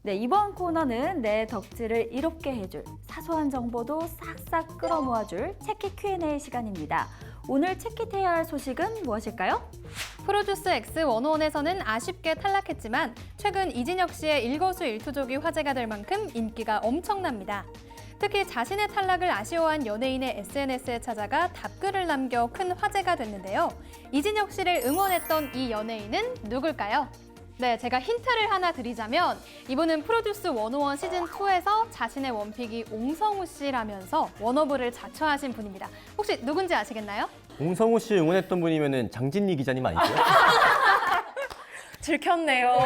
네, 이번 코너는 내 덕질을 이롭게 해줄 사소한 정보도 싹싹 끌어모아줄 체키 Q&A 시간입니다. 오늘 체키해야 할 소식은 무엇일까요? 프로듀스 X101에서는 아쉽게 탈락했지만 최근 이진혁 씨의 일거수일투족이 화제가 될 만큼 인기가 엄청납니다. 특히 자신의 탈락을 아쉬워한 연예인의 SNS에 찾아가 답글을 남겨 큰 화제가 됐는데요. 이진혁 씨를 응원했던 이 연예인은 누굴까요? 네, 제가 힌트를 하나 드리자면 이분은 프로듀스 101 시즌2에서 자신의 원픽이 옹성우 씨라면서 워너브를 자처하신 분입니다. 혹시 누군지 아시겠나요? 옹성우 씨 응원했던 분이면은 장진리 기자님 아니세요? 들켰네요.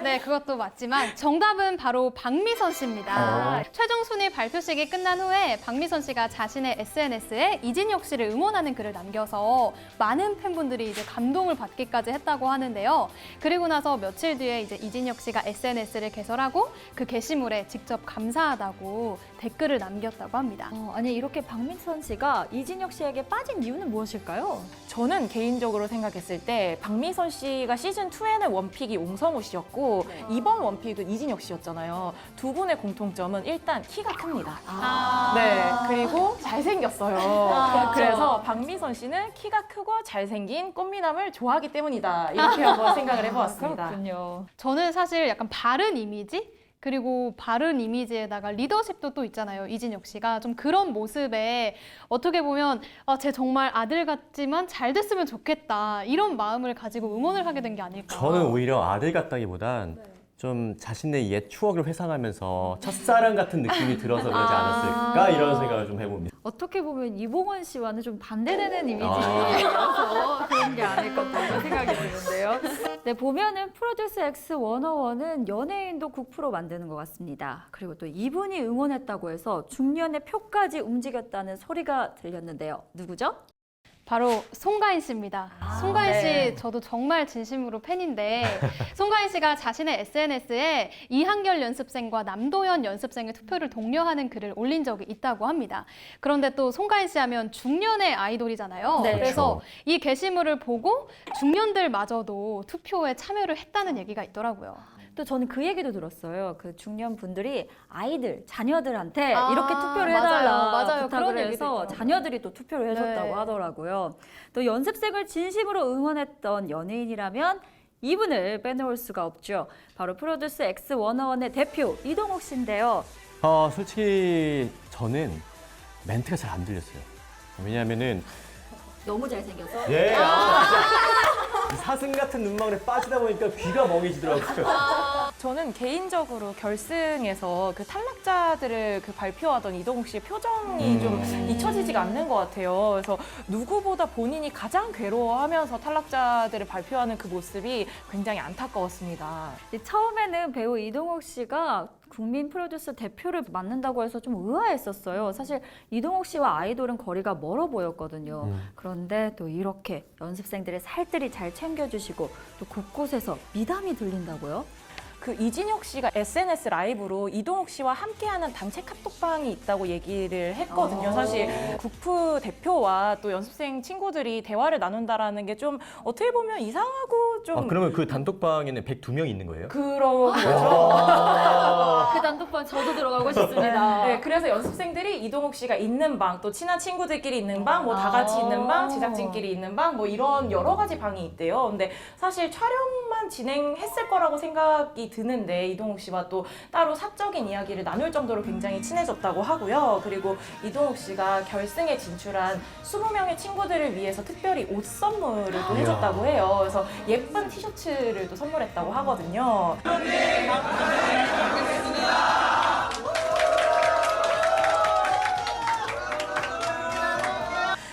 네, 그것도 맞지만 정답은 바로 박미선 씨입니다. 최종 순위 발표식이 끝난 후에 박미선 씨가 자신의 SNS에 이진혁 씨를 응원하는 글을 남겨서 많은 팬분들이 이제 감동을 받기까지 했다고 하는데요. 그리고 나서 며칠 뒤에 이제 이진혁 씨가 SNS를 개설하고 그 게시물에 직접 감사하다고 댓글을 남겼다고 합니다. 아니 이렇게 박민선 씨가 이진혁 씨에게 빠진 이유는 무엇일까요? 저는 개인적으로 생각했을 때 박미선 씨가 시즌2에는 원픽이 옹성우 씨였고 이번 원픽은 이진혁 씨였잖아요. 두 분의 공통점은 일단 키가 큽니다. 네, 그리고 잘생겼어요. 그래서 박미선 씨는 키가 크고 잘생긴 꽃미남을 좋아하기 때문이다. 이렇게 한번 생각을 해보았습니다. 그렇군요. 저는 사실 약간 바른 이미지? 그리고 바른 이미지에다가 리더십도 또 있잖아요. 이진혁 씨가 좀 그런 모습에 어떻게 보면 쟤 정말 아들 같지만 잘 됐으면 좋겠다 이런 마음을 가지고 응원을 하게 된 게 아닐까. 저는 오히려 아들 같다기보단 좀 자신의 옛 추억을 회상하면서 첫사랑 같은 느낌이 들어서 그러지 않았을까 이런 생각을 좀 해봅니다. 어떻게 보면 이봉원 씨와는 좀 반대되는 이미지여서 그런 게 아닐까 또 이런 생각이 드는데요. 네, 보면은 프로듀스 X101은 연예인도 국프로 만드는 것 같습니다. 그리고 또 이분이 응원했다고 해서 중년의 표까지 움직였다는 소리가 들렸는데요. 누구죠? 바로 송가인 씨입니다. 송가인 씨 저도 정말 진심으로 팬인데 송가인 씨가 자신의 SNS에 이한결 연습생과 남도현 연습생의 투표를 독려하는 글을 올린 적이 있다고 합니다. 그런데 또 송가인 씨 하면 중년의 아이돌이잖아요. 네. 그래서 이 게시물을 보고 중년들마저도 투표에 참여를 했다는 얘기가 있더라고요. 또 저는 그 얘기도 들었어요. 그 중년 분들이 아이들, 자녀들한테 이렇게 투표를 해달라 맞아요. 부탁을 그런 얘기도 해서 있더라고요. 자녀들이 또 투표를 해줬다고 네. 하더라고요. 또 연습생을 진심으로 응원했던 연예인이라면 이분을 빼놓을 수가 없죠. 바로 프로듀스 X101의 대표 이동욱 씨인데요. 솔직히 저는 멘트가 잘 안 들렸어요. 왜냐하면은 너무 잘생겨서 사슴 같은 눈망울에 빠지다 보니까 귀가 멍해지더라고요. 저는 개인적으로 결승에서 그 탈락자들을 그 발표하던 이동욱 씨의 표정이 좀 잊혀지지가 않는 것 같아요. 그래서 누구보다 본인이 가장 괴로워하면서 탈락자들을 발표하는 그 모습이 굉장히 안타까웠습니다. 처음에는 배우 이동욱 씨가 국민 프로듀서 대표를 맡는다고 해서 좀 의아했었어요. 사실 이동욱 씨와 아이돌은 거리가 멀어 보였거든요. 그런데 또 이렇게 연습생들의 살뜰히 잘 챙겨주시고 또 곳곳에서 미담이 들린다고요? 그 이진혁 씨가 SNS 라이브로 이동욱 씨와 함께하는 단체 카톡방이 있다고 얘기를 했거든요. 사실 국프 대표와 또 연습생 친구들이 대화를 나눈다라는 게 좀 어떻게 보면 이상하고 좀 그러면 그 단톡방에는 102명 있는 거예요? 그런 거죠. 그 단톡방 저도 들어가고 싶습니다. 네, 그래서 연습생들이 이동욱 씨가 있는 방, 또 친한 친구들끼리 있는 방, 뭐 다 같이 있는 방, 제작진끼리 있는 방, 뭐 이런 여러 가지 방이 있대요. 근데 사실 촬영만 진행했을 거라고 생각이 드는데 이동욱 씨와 또 따로 사적인 이야기를 나눌 정도로 굉장히 친해졌다고 하고요. 그리고 이동욱 씨가 결승에 진출한 20명의 친구들을 위해서 특별히 옷 선물을 또 해줬다고 해요. 그래서 예쁜 티셔츠를 또 선물했다고 하거든요.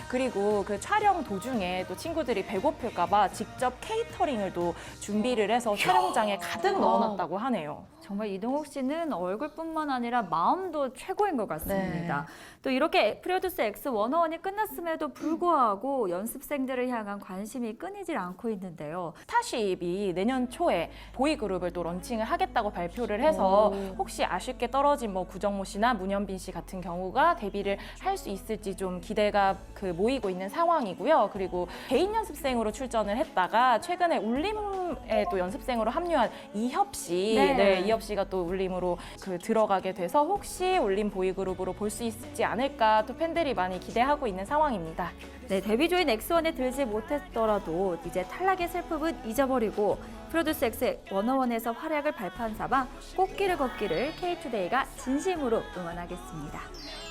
그리고 그 촬영 도중에 또 친구들이 배고플까봐 직접 케이터링을 또 준비를 해서 촬영장에 가득 넣어놨다고 하네요. 정말 이동욱 씨는 얼굴뿐만 아니라 마음도 최고인 것 같습니다. 또 이렇게 프로듀스 X101이 끝났음에도 불구하고 연습생들을 향한 관심이 끊이질 않고 있는데요. 스타쉽이 내년 초에 보이그룹을 또 런칭을 하겠다고 발표를 해서 혹시 아쉽게 떨어진 뭐 구정모 씨나 문현빈 씨 같은 경우가 데뷔를 할 수 있을지 좀 기대가 모이고 있는 상황이고요. 그리고 개인 연습생으로 출전을 했다가 최근에 울림에 또 연습생으로 합류한 이협 씨, 네. 이협 씨가 또 울림으로 들어가게 돼서 혹시 울림 보이그룹으로 볼 수 있지 않을까 또 팬들이 많이 기대하고 있는 상황입니다. 네, 데뷔조인 엑스원에 들지 못했더라도 이제 탈락의 슬픔은 잊어버리고 프로듀스 X 101에서 활약을 발판 삼아 꽃길을 걷기를 K2데이가 진심으로 응원하겠습니다.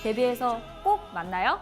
데뷔해서 꼭 만나요.